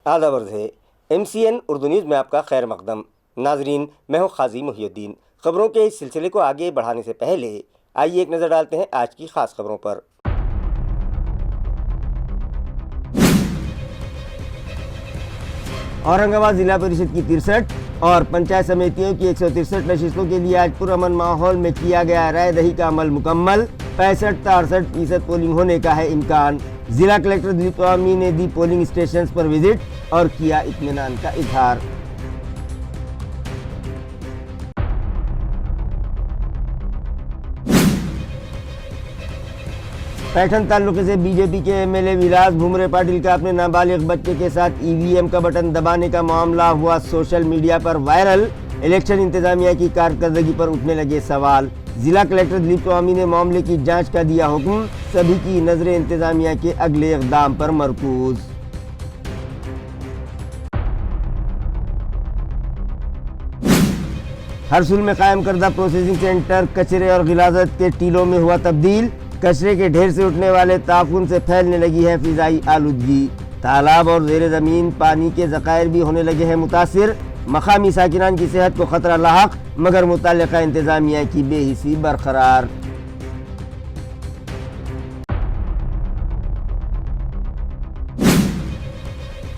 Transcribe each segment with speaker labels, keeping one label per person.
Speaker 1: آداب عرض ہے MCN اردو نیوز میں آپ کا خیر مقدم۔ ناظرین، میں ہوں قاضی محی الدین۔ خبروں کے اس سلسلے کو آگے بڑھانے سے پہلے آئیے ایک نظر ڈالتے ہیں آج کی خاص خبروں پر۔ اورنگ آباد ضلع پریشد کی 63 اور پنچایت سمیتیوں کی 163 نشستوں کے لیے آج پرامن ماحول میں کیا گیا رائے دہی کا عمل مکمل۔ 65-68% پولنگ ہونے کا ہے امکان۔ ضلع کلکٹر دلیپ سوامی نے دی پولنگ اسٹیشنز پر وزٹ اور کیا اطمینان کا اظہار۔ پیٹھن تعلقے سے BJP کے MLA ولاس بھومرے پاٹل کا اپنے نابالغ بچے کے ساتھ EVM کا بٹن دبانے کا معاملہ ہوا سوشل میڈیا پر وائرل۔ الیکشن انتظامیہ کی کارکردگی پر اٹھنے لگے سوال۔ ضلع کلکٹر دلیپ سوامی نے معاملے کی جانچ کا دیا حکم، سبھی کی نظریں انتظامیہ کے اگلے اقدام پر مرکوز۔ ہرسول میں قائم کردہ پروسیسنگ سینٹر کچرے اور غلاظت کے ٹیلوں میں ہوا تبدیل۔ کچرے کے ڈھیر سے اٹھنے والے تعفن سے پھیلنے لگی ہے فضائی آلودگی۔ تالاب اور زیر زمین پانی کے ذخائر بھی ہونے لگے ہیں متاثر۔ مقامی ساکنان کی صحت کو خطرہ لاحق، مگر متعلقہ انتظامیہ کی بے حسی برقرار۔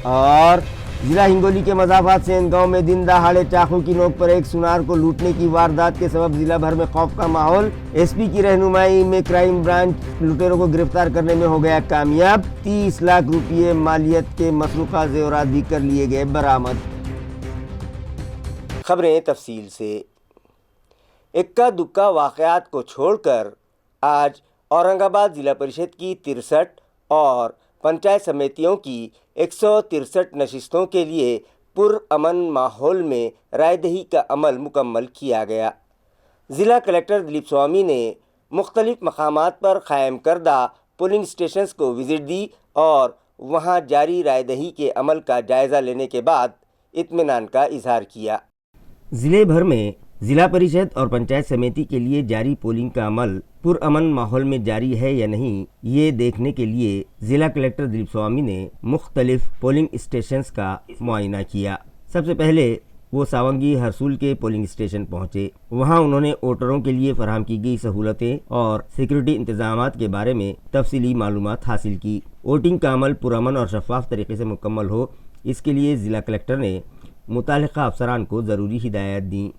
Speaker 1: اور ضلع ہنگولی کے مضافات سین گاؤں میں دن دہاڑے چاقو کی نوک پر ایک سنار کو لوٹنے کی واردات کے سبب ضلع بھر میں خوف کا ماحول۔ SP کی رہنمائی میں کرائم برانچ لٹیروں کو گرفتار کرنے میں ہو گیا کامیاب۔ 30 لاکھ روپے مالیت کے مسروقہ زیورات بھی کر لیے گئے برآمد۔ خبریں تفصیل سے۔ اکا دکا واقعات کو چھوڑ کر آج اورنگ آباد ضلع پریشد کی 63 اور پنچایت سمیتیوں کی 163 نشستوں کے لیے پرامن ماحول میں رائے دہی کا عمل مکمل کیا گیا۔ ضلع کلکٹر دلیپ سوامی نے مختلف مقامات پر قائم کردہ پولنگ اسٹیشنز کو وزٹ دی اور وہاں جاری رائے دہی کے عمل کا جائزہ لینے کے بعد اطمینان کا اظہار کیا۔ ضلع بھر میں ضلع پریشد اور پنچایت سمیتی کے لیے جاری پولنگ کا عمل پرامن ماحول میں جاری ہے یا نہیں، یہ دیکھنے کے لیے ضلع کلکٹر دلیپ سوامی نے مختلف پولنگ اسٹیشنز کا معائنہ کیا۔ سب سے پہلے وہ ساونگی ہرسول کے پولنگ اسٹیشن پہنچے۔ وہاں انہوں نے ووٹروں کے لیے فراہم کی گئی سہولتیں اور سیکورٹی انتظامات کے بارے میں تفصیلی معلومات حاصل کی۔ ووٹنگ کا عمل پرامن اور شفاف طریقے سے مکمل ہو، اس کے لیے ضلع کلکٹر نے متعلقہ افسران کو ضروری ہدایات دیں۔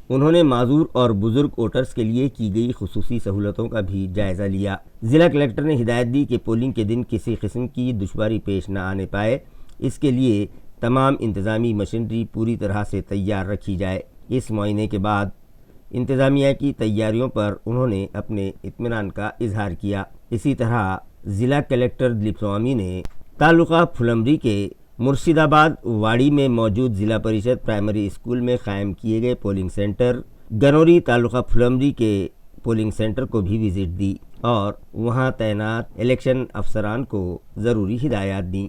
Speaker 1: انہوں نے معذور اور بزرگ ووٹرز کے لیے کی گئی خصوصی سہولتوں کا بھی جائزہ لیا۔ ضلع کلکٹر نے ہدایت دی کہ پولنگ کے دن کسی قسم کی دشواری پیش نہ آنے پائے، اس کے لیے تمام انتظامی مشینری پوری طرح سے تیار رکھی جائے۔ اس معائنے کے بعد انتظامیہ کی تیاریوں پر انہوں نے اپنے اطمینان کا اظہار کیا۔ اسی طرح ضلع کلکٹر دلیپ سوامی نے تعلقہ پھلمری کے مرشد آباد واڑی میں موجود ضلع پریشد پرائمری اسکول میں قائم کیے گئے پولنگ سینٹر گنوری تعلقہ پھلمری کے پولنگ سینٹر کو بھی وزٹ دی اور وہاں تعینات الیکشن افسران کو ضروری ہدایات دیں۔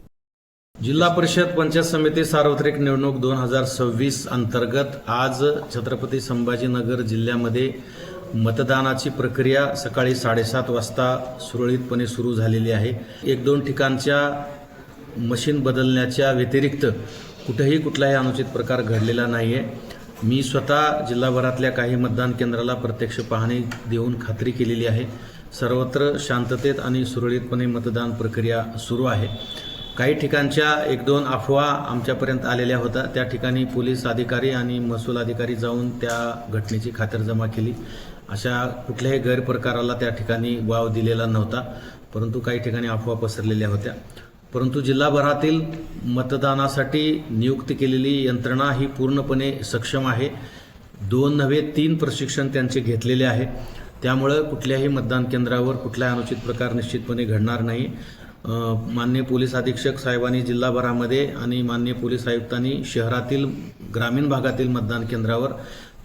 Speaker 2: जिल्हा परिषद पंचायत समिती सार्वत्रिक निवडणूक 2026 अंतर्गत आज छत्रपती संभाजीनगर जिल्ह्यामध्ये मतदानाची प्रक्रिया सकाळी 7:30 वाजता सुरळीतपणे सुरू झालेली आहे। 1-2 ठिकाणच्या मशीन बदलण्याच्या व्यतिरिक्त कुठेही कुठलाही अनुचित प्रकार घडलेला नाहीये। मी स्वतः जिल्हाभरातल्या काही मतदान केंद्राला प्रत्यक्ष पाहणी देऊन खात्री केलेली आहे। सर्वत्र शांततेत आणि सुरळीतपणे मतदान प्रक्रिया सुरू आहे। काही ठिकाणच्या 1-2 अफवा आमच्यापर्यंत आलेल्या होत्या, त्या ठिकाणी पोलीस अधिकारी आणि महसूल अधिकारी जाऊन त्या घटनेची खातरजमा केली। अशा कुठल्याही गैरप्रकाराला त्या ठिकाणी वाव दिलेला नव्हता, परंतु काही ठिकाणी अफवा पसरलेल्या होत्या। परंतु जिल्हाभरातील मतदानासाठी नियुक्त केलेली यंत्रणा ही पूर्णपणे सक्षम आहे। 2 नव्हे 3 प्रशिक्षण त्यांचे घेतलेले आहे, त्यामुळे कुठल्याही मतदान केंद्रावर कुठलाही अनुचित प्रकार निश्चितपणे घडणार नाही। माननीय पोलीस अधीक्षक साहेबांनी जिल्हाभरामध्ये आणि माननीय पोलीस आयुक्तांनी शहरातील ग्रामीण भागातील मतदान केंद्रावर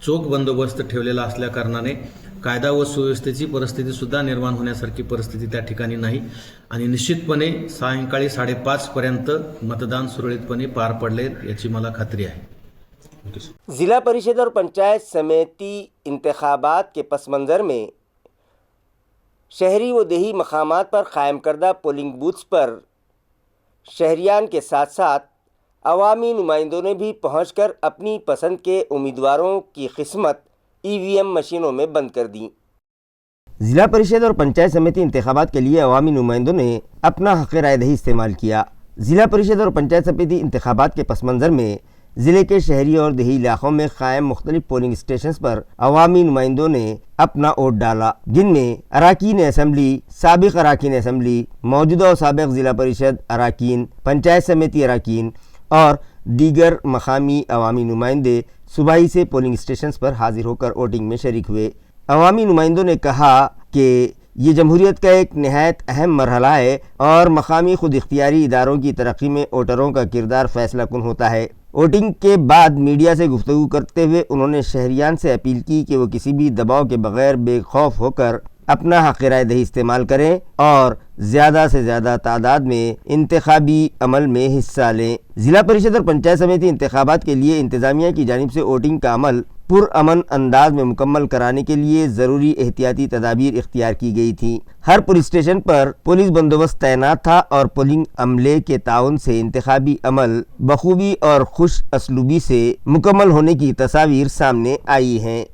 Speaker 2: चोख बंदोबस्त ठेवलेला असल्या कारणाने कायदा व सुव्यवस्थेची परिस्थिती सुद्धा निर्माण होण्यासारखी परिस्थिती त्या ठिकाणी नाही आणि निश्चितपणे सायंकाळी 5:30 पर्यंत मतदान सुरळीतपणे पार पडले याची मला खात्री आहे।
Speaker 1: ضلع پریشد اور پنچایت سمیتی انتخابات کے پس منظر میں شہری و دیہی مقامات پر قائم کردہ پولنگ بوتھس پر شہریان کے ساتھ ساتھ عوامی نمائندوں نے بھی پہنچ کر اپنی پسند کے امیدواروں کی قسمت EVM مشینوں میں بند کر دیں۔ ضلع پریشد اور پنچایت سمیتی انتخابات کے لیے عوامی نمائندوں نے اپنا حق رائے دہی استعمال کیا۔ ضلع پریشد اور پنچایت سمیتی انتخابات کے پس منظر میں ضلع کے شہری اور دیہی علاقوں میں قائم مختلف پولنگ اسٹیشنز پر عوامی نمائندوں نے اپنا ووٹ ڈالا، جن میں اراکین اسمبلی، سابق اراکین اسمبلی، موجودہ اور سابق ضلع پریشد اراکین، پنچایت سمیتی اراکین اور دیگر مقامی عوامی نمائندے صوبائی سے پولنگ اسٹیشنز پر حاضر ہو کر ووٹنگ میں شریک ہوئے۔ عوامی نمائندوں نے کہا کہ یہ جمہوریت کا ایک نہایت اہم مرحلہ ہے اور مقامی خود اختیاری اداروں کی ترقی میں ووٹروں کا کردار فیصلہ کن ہوتا ہے۔ ووٹنگ کے بعد میڈیا سے گفتگو کرتے ہوئے انہوں نے شہریان سے اپیل کی کہ وہ کسی بھی دباؤ کے بغیر بے خوف ہو کر اپنا حق رائے دہی استعمال کریں اور زیادہ سے زیادہ تعداد میں انتخابی عمل میں حصہ لیں۔ ضلع پریشد اور پنچایت سمیتی انتخابات کے لیے انتظامیہ کی جانب سے ووٹنگ کا عمل پرامن انداز میں مکمل کرانے کے لیے ضروری احتیاطی تدابیر اختیار کی گئی تھیں۔ ہر پولیس اسٹیشن پر پولیس بندوبست تعینات تھا اور پولنگ عملے کے تعاون سے انتخابی عمل بخوبی اور خوش اسلوبی سے مکمل ہونے کی تصاویر سامنے آئی ہیں۔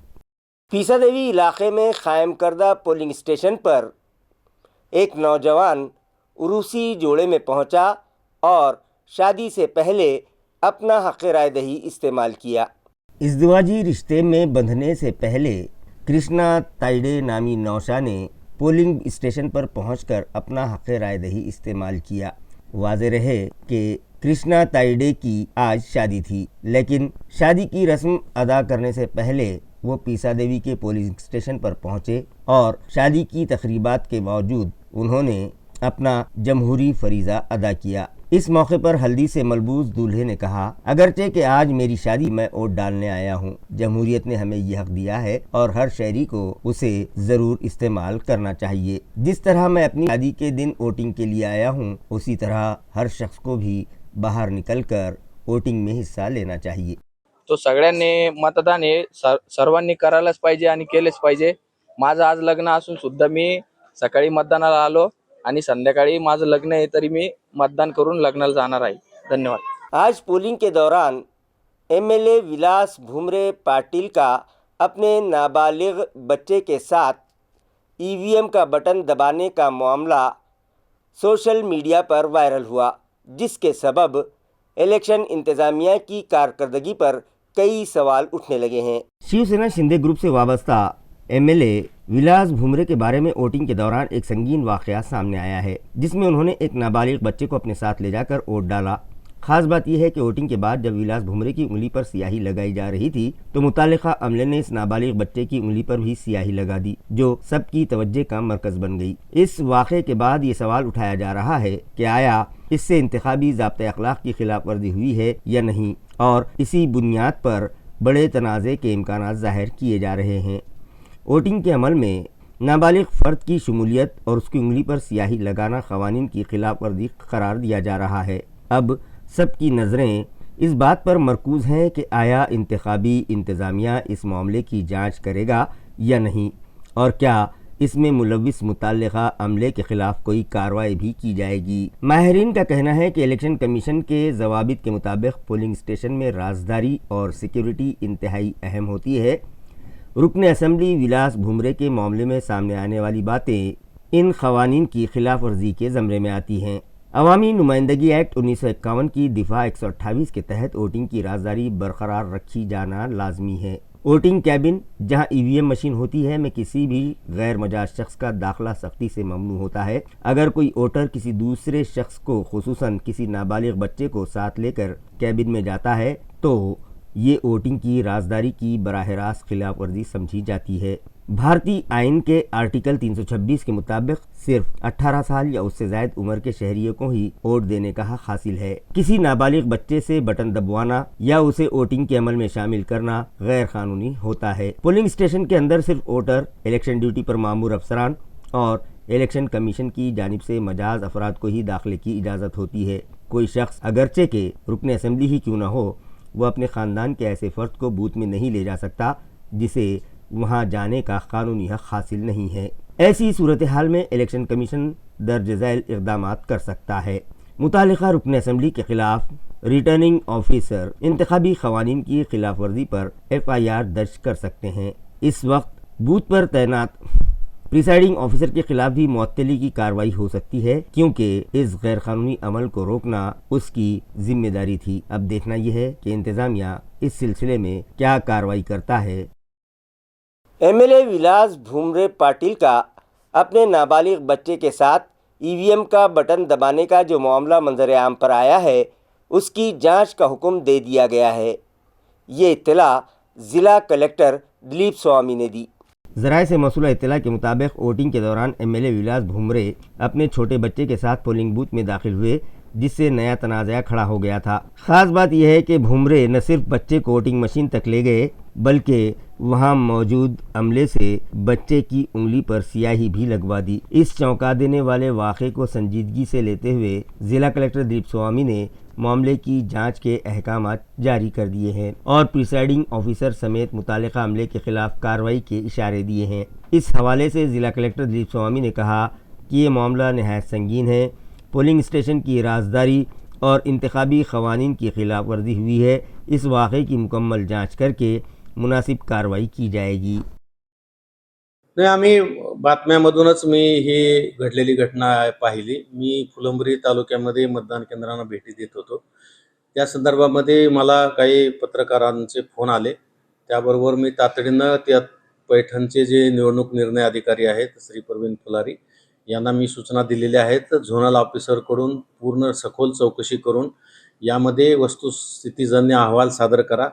Speaker 1: پیسا دیوی علاقے میں قائم کردہ پولنگ اسٹیشن پر ایک نوجوان عروسی جوڑے میں پہنچا اور شادی سے پہلے اپنا حق رائے دہی استعمال کیا۔ ازدواجی رشتے میں بندھنے سے پہلے کرشنا تائیڈے نامی نوشا نے پولنگ اسٹیشن پر پہنچ کر اپنا حق رائے دہی استعمال کیا۔ واضح رہے کہ کرشنا تائیڈے کی آج شادی تھی، لیکن شادی کی رسم ادا کرنے سے پہلے وہ پیسا دیوی کے پولنگ اسٹیشن پر پہنچے اور شادی کی تقریبات کے باوجود انہوں نے اپنا جمہوری فریضہ ادا کیا۔ اس موقع پر ہلدی سے ملبوس دولہے نے کہا، اگرچہ کہ آج میری شادی میں ووٹ ڈالنے آیا ہوں، جمہوریت نے ہمیں یہ حق دیا ہے اور ہر شہری کو اسے ضرور استعمال کرنا چاہیے۔ جس طرح میں اپنی شادی کے دن ووٹنگ کے لیے آیا ہوں، اسی طرح ہر شخص کو بھی باہر نکل کر ووٹنگ میں حصہ لینا چاہیے۔
Speaker 3: तो सगळ्यांनी मतदान हे सर्वांनी करायलाच पाहिजे आणि केलेच पाहिजे। माझं आज लग्न असून सुद्धा मी सकाळी मतदानाला आलो आणि संध्याकाळी माझं लग्न आहे तरी मी मतदान करून लग्नाला जाणार आहे। धन्यवाद।
Speaker 1: आज पोलिंग के दौरान MLA विलास भुमरे पाटिल का अपने नाबालिग बच्चे के साथ EVM का बटन दबाने का मामला सोशल मीडिया पर वायरल हुआ, जिसके सबब इलेक्शन इंतजामिया की कारकर्दगी पर कई सवाल उठने लगे हैं। शिवसेना शिंदे ग्रुप से वाबस्ता MLA विलास भुमरे के बारे में वोटिंग के दौरान एक संगीन वाकया सामने आया है, जिसमें उन्होंने एक नाबालिग बच्चे को अपने साथ ले जाकर वोट डाला। खास बात यह है कि वोटिंग के बाद जब विलास भुमरे की उंगली पर स्याही लगाई जा रही थी तो मुतालिका अमले ने इस नाबालिग बच्चे की उंगली पर भी स्याही लगा दी, जो सबकी तवज्जो का मरकज बन गई। इस वाक़े के बाद ये सवाल उठाया जा रहा है कि आया इससे इंतखाबी ज़ाब्ते अखलाक की खिलाफ वर्जी हुई है या नहीं, और इसी बुनियाद पर बड़े तनाज़े के इम्कानात ज़ाहिर किए जा रहे हैं। वोटिंग के अमल में नाबालिग फ़र्द की शमूलियत और उसकी उंगली पर स्याही लगाना क़वानीन की खिलाफ वर्जी करार दिया जा रहा है। अब सबकी नज़रें इस बात पर मरकूज़ हैं कि आया इंतखाबी इंतज़ामिया इस मामले की जांच करेगा या नहीं, और क्या इसमें मुलव्विस मुताल्लिक़ा अमले के ख़िलाफ़ कोई कार्रवाई भी की जाएगी। माहिरीन का कहना है कि इलेक्शन कमीशन के ज़वाबित के मुताबिक पोलिंग स्टेशन में राजदारी और सिक्योरिटी इंतहाई अहम होती है। रुकन असम्बली विलास भुमरे के मामले में सामने आने वाली बातें इन क़वानीन की खिलाफ वर्जी के ज़मरे में आती हैं। अवामी नुमाइंदगी एक्ट 1951 की दिफा 128 के तहत वोटिंग की राजदारी बरकरार रखी जाना लाजमी है। वोटिंग कैबिन जहां EVM मशीन होती है में किसी भी गैर मजाज शख्स का दाखिला सख्ती से ममनू होता है। अगर कोई वोटर किसी दूसरे शख्स को, खुसूसन किसी नाबालिग बच्चे को साथ लेकर कैबिन में जाता है तो ये वोटिंग की राजदारी की बराह रास्त खिलाफ वर्जी समझी जाती है। भारतीय आइन के आर्टिकल 326 के मुताबिक सिर्फ 18 साल या उससे ज़ायद उम्र के शहरियों को ही वोट देने का हक हासिल है। किसी नाबालिग बच्चे से बटन दबवाना या उसे वोटिंग के अमल में शामिल करना गैर कानूनी होता है। पोलिंग स्टेशन के अंदर सिर्फ वोटर, इलेक्शन ड्यूटी पर मामूर अफसरान और इलेक्शन कमीशन की जानिब से मजाज अफराद को ही दाखिले की इजाज़त होती है। कोई शख्स अगरचे के रुकन असम्बली ही क्यों न हो, वह अपने ख़ानदान के ऐसे फ़र्द को बूथ में नहीं ले जा सकता जिसे वहां जाने का कानूनी हक हासिल नहीं है। ऐसी सूरत हाल में इलेक्शन कमीशन दर्ज झैल इक़दामात कर सकता है। मुतालिका रुकन असम्बली के खिलाफ रिटर्निंग ऑफिसर इंतखाबी खवानीन की खिलाफ वर्जी पर FIR दर्ज कर सकते हैं। इस वक्त बूथ पर तैनात प्रिसाइडिंग ऑफिसर के खिलाफ भी मुअत्तली की कार्रवाई हो सकती है, क्योंकि इस गैर कानूनी अमल को रोकना उसकी जिम्मेदारी थी। अब देखना यह है कि इंतजामिया इस सिलसिले में क्या कार्रवाई करता है। MLA विलास भूमरे पाटिल का अपने नाबालिग बच्चे के साथ EVM का बटन दबाने का जो मामला मंजर आम पर आया है, उसकी जांच का हुक्म दे दिया गया है। ये इत्तला ज़िला कलेक्टर दिलीप स्वामी ने दी। ज़राए से मौसूला इत्तला के मुताबिक वोटिंग के दौरान MLA विलास भूमरे अपने छोटे बच्चे के साथ पोलिंग बूथ में दाखिल हुए, जिससे नया तनाज़ा खड़ा हो गया था। ख़ास बात यह है कि भूमरे न सिर्फ बच्चे को वोटिंग मशीन तक ले गए, बल्कि वहां मौजूद अमले से बच्चे की उंगली पर स्याही भी लगवा दी। इस चौंका देने वाले वाक़े को संजीदगी से लेते हुए ज़िला कलेक्टर दिलीप स्वामी ने मामले की जांच के अहकाम जारी कर दिए हैं और प्रिसाइडिंग ऑफिसर समेत मुतालिका अमले के खिलाफ कार्रवाई के इशारे दिए हैं। इस हवाले से ज़िला कलेक्टर दिलीप स्वामी ने कहा कि ये मामला नहायत संगीन है। पोलिंग स्टेशन की राजदारी और इंतखाबी खवानीन की खिलाफ वर्जी हुई है। इस वाक़े की मुकम्मल जांच करके मुनासिब कार्रवाई की जाएगी।
Speaker 2: नाही, आम्ही बातम्यामधूनच मी ही घडलेली घटना पाहिली। मी फुलंब्री तालुक्यामध्ये मतदान केंद्रांना भेटी देत होतो। त्या संदर्भामध्ये मला काही पत्रकारांचे फोन आले, त्याबरोबर मी तातडीनं त्या पैठणचे जे निवडणूक निर्णय अधिकारी आहेत श्री प्रवीण फुलारी यांना मी सूचना दिलेल्या आहेत। झोनल ऑफिसरकडून पूर्ण सखोल चौकशी करून यामध्ये वस्तुस्थितीजन्य अहवाल सादर करा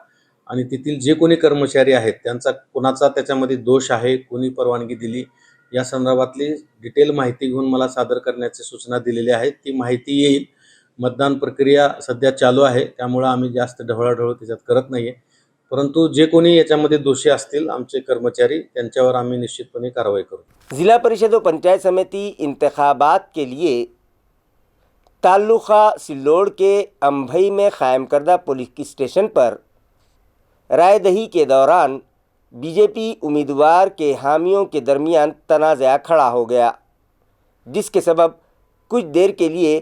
Speaker 2: आणि तेथील जे कोणी कर्मचारी आहेत त्यांचा कोणाचा त्याच्यामध्ये दोष आहे, कोणी परवानगी दिली, या संदर्भातली डिटेल माहिती घेऊन मला सादर करण्याची सूचना दिलेली आहे। ती माहिती येईल। मतदान प्रक्रिया सध्या चालू आहे, त्यामुळे आम्ही जास्त ढवळाढवळ त्याच्यात करत नाहीये, परंतु जे कोणी याच्यामध्ये दोषी असतील आमचे कर्मचारी, त्यांच्यावर आम्ही निश्चितपणे कारवाई करू।
Speaker 1: जिला परिषद और पंचायत समिति इंतखाबात के लिए ताल्लुका सिल्लोड़ के अंभई में कायम करदा पुलिस स्टेशन पर राय दही के दौरान बीजेपी उम्मीदवार के हामियों के दरमियान तनाज़ा खड़ा हो गया, जिसके सबब कुछ देर के लिए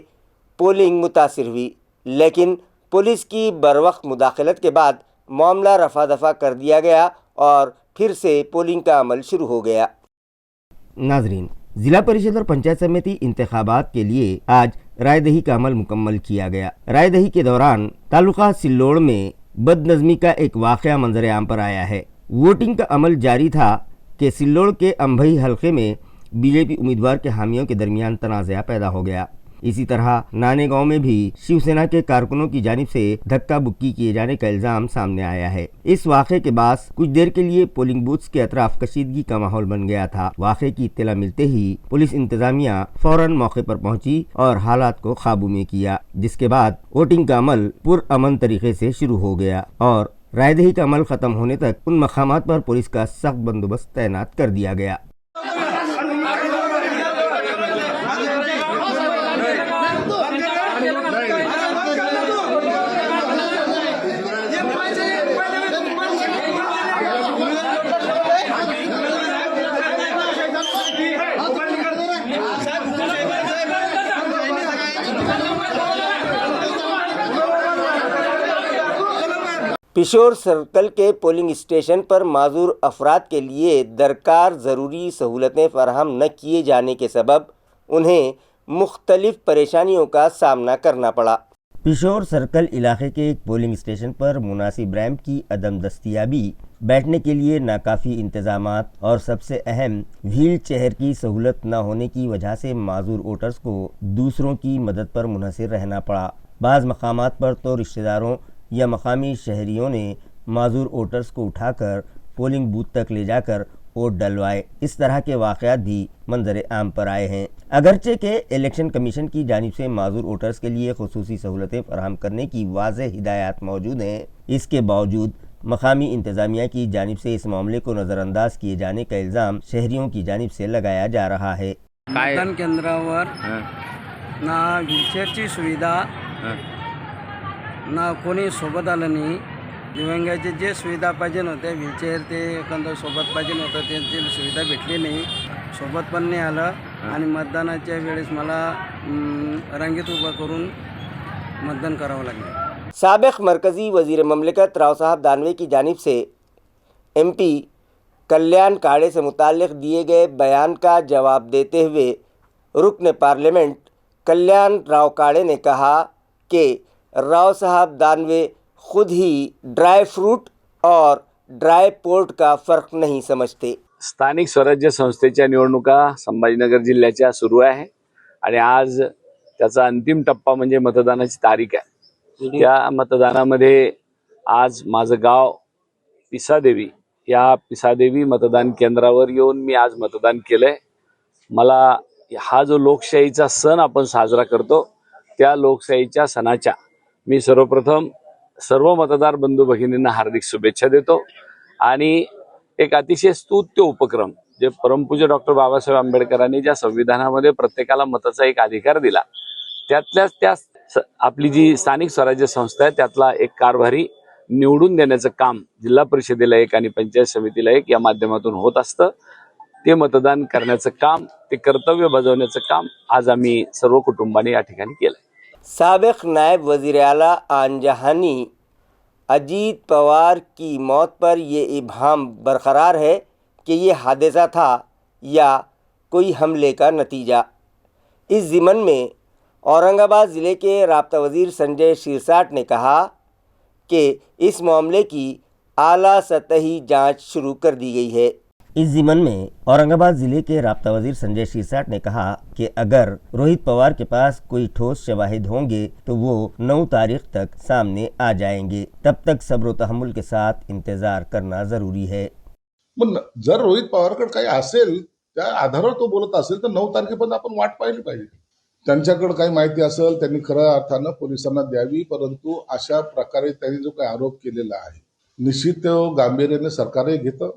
Speaker 1: पोलिंग मुतासिर हुई, लेकिन पुलिस की बरवक्त मुदाखलत के बाद मामला रफा दफा कर दिया गया और फिर से पोलिंग का अमल शुरू हो गया। नाजरीन, जिला परिषद और पंचायत समिति इंतखाबात के लिए आज रायदही का अमल मुकम्मल किया गया। रायदही के दौरान तालुका सिल्लोड़ में बदनज़मी का एक वाक़या मंजर आम पर आया है। वोटिंग का अमल जारी था कि सिल्लोड़ के अंभई हलके में बीजेपी उम्मीदवार के हामियों के दरमियान तनाज़ा पैदा हो गया। इसी तरह नाने गांव में भी शिवसेना के कारकुनों की जानिब से धक्का बुक्की किए जाने का इल्ज़ाम सामने आया है। इस वाक़े के बाद कुछ देर के लिए पोलिंग बूथ्स के अतराफ कशीदगी का माहौल बन गया था। वाक़े की इत्तला मिलते ही पुलिस इंतजामिया फौरन मौके पर पहुंची और हालात को काबू में किया, जिसके बाद वोटिंग का अमल पुरअमन तरीके से शुरू हो गया और रायदही का अमल खत्म होने तक उन मकामात पर पुलिस का सख्त बंदोबस्त तैनात कर दिया गया। पिशोर सर्कल के पोलिंग स्टेशन पर माजूर अफराद के लिए दरकार ज़रूरी सहूलतें फराहम न किए जाने के सबब उन्हें मुख्तलिफ परेशानियों का सामना करना पड़ा। पिशोर सर्कल इलाके के एक पोलिंग स्टेशन पर मुनासिब रैंप की अदम दस्तियाबी, बैठने के लिए नाकाफ़ी इंतजामात और सबसे अहम व्हील चेयर की सहूलत न होने की वजह से माजूर वोटर्स को दूसरों की मदद पर मुनहसिर रहना पड़ा। बाज़ मकामात पर तो रिश्तेदारों या मकामी शहरियों ने माजूर वोटर्स को उठाकर पोलिंग बूथ तक ले जाकर वोट डलवाए। इस तरह के वाक़यात भी मंजर आम पर आए हैं। अगरचे के इलेक्शन कमीशन की जानिब से माजूर वोटर्स के लिए खुसूसी सहूलतें फराहम करने की वाज़ेह हिदायत मौजूद हैं, इसके बावजूद मकामी इंतज़ामिया की जानिब से इस मामले को नज़रअंदाज किए जाने का इल्ज़ाम शहरियों की जानिब से लगाया जा रहा है।
Speaker 4: मतदान केंद्रावर ना व्हीलचेअरची सुविधा ना कोणी सोबत आलं नाही। दिव्यांगाचे जे सुविधा पाहिजे होत्या व्हीलचेअर ते एखादं सोबत पाहिजे होतं त्यांची सुविधा भेटली नाही, सोबत पण नाही आलं आणि मतदानाच्या वेळेस मला रांगेत उभं करून मतदान करावं लागले.
Speaker 1: साबिक मरकज़ी वज़ीर ममलिकत राव साहब दानवे की जानिब से MP कल्याण काड़े से मुताल्लिक़ दिए गए बयान का जवाब देते हुए रुकन पार्लियामेंट कल्याण राव काड़े ने कहा कि राव साहब दानवे खुद ही ड्राई फ्रूट और ड्राई पोर्ट का फ़र्क नहीं समझते.
Speaker 5: स्थानिक स्वराज्य संस्थेच्या निवडणुका संभाजीनगर जिल्ह्याच्या सुरू आहे आणि आज त्याचा अंतिम टप्पा म्हणजे मतदानाची तारीख आहे. त्या मतदानामध्ये आज माझं गाव पिसादेवी या पिसादेवी मतदान केंद्रावर येऊन मी आज मतदान केलंय. मला हा जो लोकशाहीचा सण आपण साजरा करतो त्या लोकशाहीच्या सणाच्या मी सर्वप्रथम सर्व मतदार बंधू भगिनींना हार्दिक शुभेच्छा देतो आणि एक अतिशय स्तुत्य उपक्रम जे परमपूज्य डॉक्टर बाबासाहेब आंबेडकरांनी ज्या संविधानामध्ये प्रत्येकाला मताचा एक अधिकार दिला त्यातल्याच त्या आपली जी स्थानिक स्वराज्य संस्था आहे त्यातला एक कारभारी निवडून देण्याचं काम जिल्हा परिषदेला एक आणि पंचायत समितीला एक या माध्यमातून होत असतं. ते मतदान करण्याचं काम ते कर्तव्य बजावण्याचं काम आज आम्ही सर्व कुटुंबाने या ठिकाणी केलं.
Speaker 1: साबिक नायब वज़ीर आला आंजहानी अजीत पवार की मौत पर ये इबहम बरकरार है कि ये हादसा था या कोई हमले का नतीजा. इस ज़िमन में औरंगाबाद ज़िले के राब्ता वज़ीर संजय शिरसाट ने कहा कि इस मामले की आला सतही जांच शुरू कर दी गई है. इस ज़िमन में औरंगाबाद ज़िले के राब्ता वज़ीर संजय शिरसाट ने कहा कि अगर रोहित पवार के पास कोई ठोस शवाहिद होंगे तो वो 9 तारीख तक सामने आ जाएंगे. तब तक सब्र व तहम्मुल के साथ इंतज़ार करना ज़रूरी है.
Speaker 6: पण जर रोहित पवारकडे काही असेल त्या आधारावर तो बोलत असेल तर 9 तारखेपर्यंत आपण वाट पाहिली पाहिजे. त्यांच्याकडे काही माहिती असेल त्यांनी खऱ्या अर्थानं पोलिसांना द्यावी. परंतु अशा प्रकारे त्यांनी जो काही आरोप केलेला आहे निश्चित गांभीर्याने सरकारही घेतं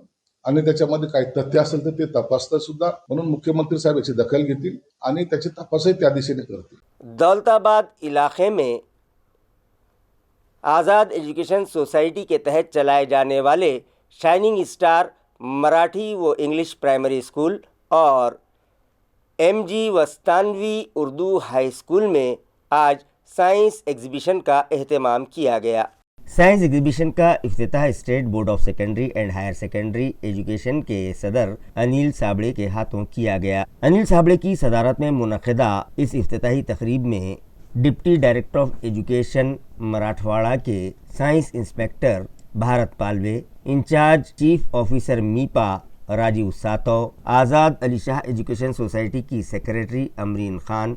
Speaker 6: आणि त्याच्यामध्ये काही तथ्य असेल तर ते तपासतात सुद्धा. म्हणून मुख्यमंत्री साहेब याची दखल घेतील आणि त्याची तपासही त्या दिशेने करतील.
Speaker 1: दौलताबाद इलाके में आज़ाद एजुकेशन सोसाइटी के तहत चलाए जाने वाले शाइनिंग स्टार मराठी व इंग्लिश प्राइमरी स्कूल और MG Vastanvi Urdu high school में आज साइंस एग्जीबिशन का एहतमाम किया गया. साइंस एग्जीबिशन का इफ्तिताह state board of secondary and higher secondary education के सदर अनिल साबड़े के हाथों किया गया. अनिल साबड़े की सदारत में मुनक़िदा इस इफ्तिताही तकरीब में deputy director of education Marathwada के science inspector Bharat Palve, incharge chief officer मीपा राजीव सातव, आज़ाद अली शाह एजुकेशन सोसाइटी की सेक्रेटरी अमरीन खान,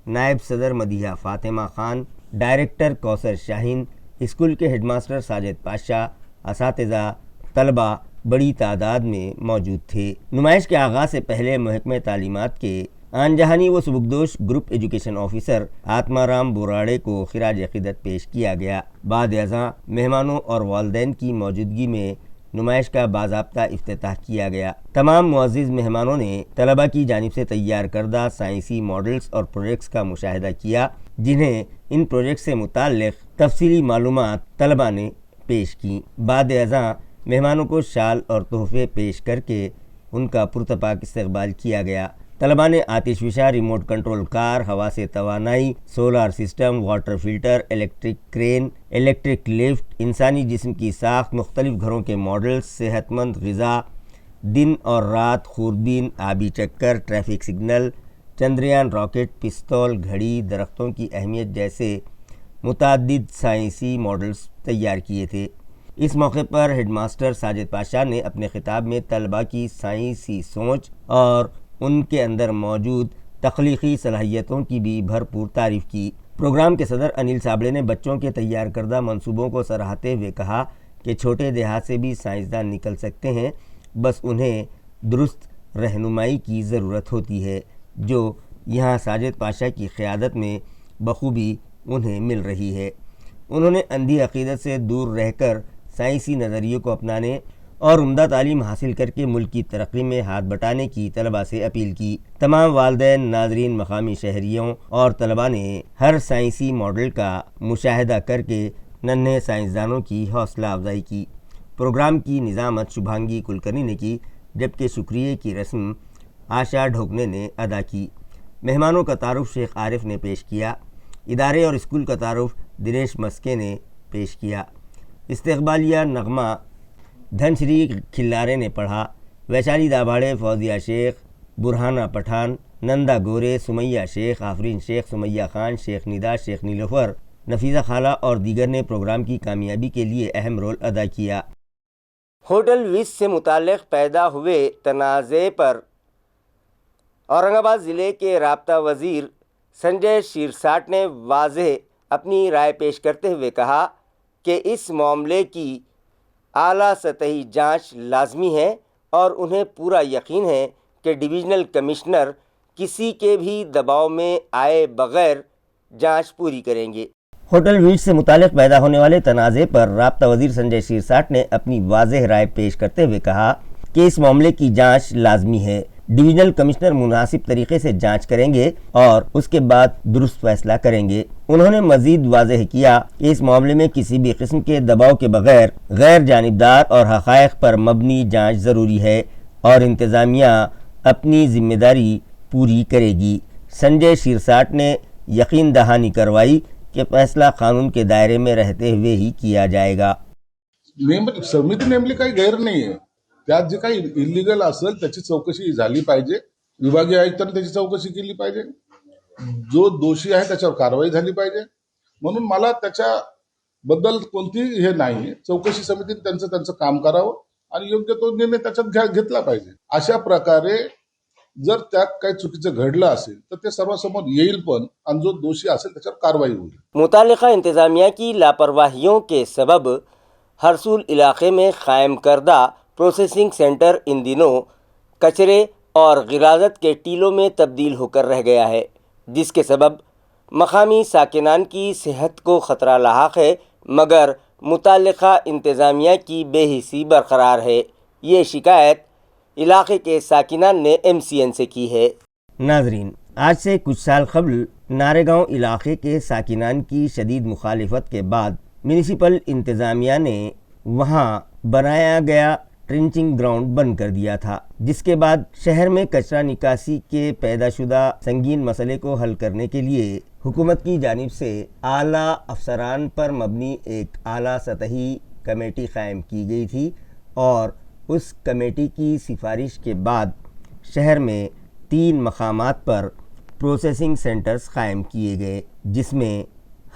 Speaker 1: नायब सदर मदीहा फातिमा खान, डायरेक्टर कौसर शाहीन, स्कूल के हेडमास्टर साजिद पाशा, असातिज़ा, तलबा बड़ी तादाद में मौजूद थे. नुमाइश के आगाज़ से पहले महकमे तालीमात के आनजहानी व सुबुकदोश ग्रुप एजुकेशन ऑफिसर आत्माराम बोराड़े को खिराज अक़ीदत पेश किया गया. बाद अज़ां मेहमानों और वालिदैन की मौजूदगी में नुमाइश का बाज़ाब्ता इफ्तिताह किया गया. तमाम मुअज़्ज़िज़ मेहमानों ने तलबा की जानिब से तैयार करदा साइंसी मॉडल्स और प्रोजेक्ट्स का मुशाहिदा किया जिन्हें इन प्रोजेक्ट से मुताल्लिक़ तफसीली मालूमात तलबा ने पेश की. बाद अज़ां मेहमानों को शाल और तोहफ़े पेश करके उनका पुरतपाक इस्तक़बाल किया गया. तलबा ने आतिशविशा, रिमोट कंट्रोल कार, हवा से तवानाई, solar system, water filter, electric crane, electric lift, इंसानी जिस्म की साख्त, मुख्तलिफ घरों के मॉडल्स, सेहतमंद ग़िज़ा, दिन और रात, खूरबीन, आबी चक्कर, ट्रैफिक सिग्नल, चंद्रयान रॉकेट, पिस्तौल, घड़ी, दरख्तों की अहमियत जैसे मुतअद्दिद साइंसी मॉडल्स तैयार किए थे. इस मौके पर हेडमास्टर साजिद पाशा ने अपने खिताब में तलबा की साइंसी सोच और उनके अंदर मौजूद तख्लीकी सलाहियतों की भी भरपूर तारीफ़ की. प्रोग्राम के सदर अनिल साबड़े ने बच्चों के तैयार करदा मंसूबों को सराहते हुए कहा कि छोटे देहात से भी साइंसदान निकल सकते हैं, बस उन्हें दुरुस्त रहनुमाई की ज़रूरत होती है जो यहाँ साजिद पाशा की क़यादत में बखूबी उन्हें मिल रही है. उन्होंने अंधी अक़ीदत से दूर रहकर साइंसी नज़रियों को अपनाने और उम्दा तालीम हासिल करके मुल्क की तरक्की में हाथ बटाने की तलबा से अपील की. तमाम वालिदैन, नाज़रीन, मकामी शहरियों और तलबा ने हर साइंसी मॉडल का मुशाहिदा करके नन्हे साइंसदानों की हौसला अफजाई की. प्रोग्राम की निज़ामत शुभांगी कुलकर्णी ने की, जबकि शुक्रिया की रस्म आशा ढोकने ने अदा की. مہمانوں کا تعارف شیخ عارف نے پیش کیا۔ ادارے اور اسکول کا تعارف دنیش مسکے نے پیش کیا۔ استقبالیہ نغمہ دھن شری کھلارے نے پڑھا۔ ویشالی دابھاڑے، فوزیہ شیخ، برہانہ پٹھان، نندا گورے، سمیہ شیخ، آفرین شیخ، سمیہ خان، شیخ ندا، شیخ نیلوفر، نفیسہ خالہ اور دیگر نے پروگرام کی کامیابی کے لیے اہم رول ادا کیا۔ ہوٹل ویس سے متعلق پیدا ہوئے تنازع پر اورنگ آباد ضلع کے رابطہ وزیر سنجے شیرساٹ نے واضح اپنی رائے پیش کرتے ہوئے کہا کہ اس معاملے کی اعلیٰ سطحی جانچ لازمی ہے اور انہیں پورا یقین ہے کہ ڈویژنل کمشنر کسی کے بھی دباؤ میں آئے بغیر جانچ پوری کریں گے۔ ہوٹل ویج سے متعلق پیدا ہونے والے تنازع پر رابطہ وزیر سنجے شیرساٹ نے اپنی واضح رائے پیش کرتے ہوئے کہا کہ اس معاملے کی جانچ لازمی ہے۔ ڈویژنل کمشنر مناسب طریقے سے جانچ کریں گے اور اس کے بعد درست فیصلہ کریں گے۔ انہوں نے مزید واضح کیا کہ اس معاملے میں کسی بھی قسم کے دباؤ کے بغیر غیر جانبدار اور حقائق پر مبنی جانچ ضروری ہے اور انتظامیہ اپنی ذمہ داری پوری کرے گی۔ سنجے شیرساٹ نے یقین دہانی کروائی کہ فیصلہ قانون کے دائرے میں رہتے ہوئے ہی کیا جائے گا۔
Speaker 6: समिती नेमली काही गैर नाहीये, त्यात जे काही इलिगल असेल त्याची चौकशी झाली पाहिजे। विभागीय आयुक्तांनी त्याची चौकशी केली पाहिजे, जो दोषी आहे त्याच्यावर कारवाई झाली पाहिजे। म्हणून मला त्याच्याबद्दल कोणतीही हे नाही, चौकशी समितीने त्यांचं काम करावं आणि योग्य तो निर्णय त्याच्यात घेतला पाहिजे। अशा प्रकारे जर त्यात काही चुकीचं घडलं असेल तर ते सर्वांसमोर येईल पण, आणि जो दोषी असेल त्याच्यावर कारवाई होईल।
Speaker 1: متعلقہ انتظامیہ کی لاپرواہیوں کے سبب ہرسول علاقے میں قائم کردہ پروسیسنگ سینٹر ان دنوں کچرے اور غلاظت کے ٹیلوں میں تبدیل ہو کر رہ گیا ہے، جس کے سبب مقامی ساکنان کی صحت کو خطرہ لاحق ہے، مگر متعلقہ انتظامیہ کی بے حسی برقرار ہے۔ یہ شکایت علاقے کے ساکنان نے MCN سے کی ہے۔ ناظرین، آج سے کچھ سال قبل نارے گاؤں علاقے کے ساکنان کی شدید مخالفت کے بعد میونسپل انتظامیہ نے وہاں بنایا گیا ٹرنچنگ گراؤنڈ بند کر دیا تھا، جس کے بعد شہر میں کچرا نکاسی کے پیدا شدہ سنگین مسئلے کو حل کرنے کے لیے حکومت کی جانب سے اعلیٰ افسران پر مبنی ایک اعلیٰ سطحی کمیٹی قائم کی گئی تھی، اور اس کمیٹی کی سفارش کے بعد شہر میں 3 مقامات پر پروسیسنگ سینٹرز قائم کیے گئے، جس میں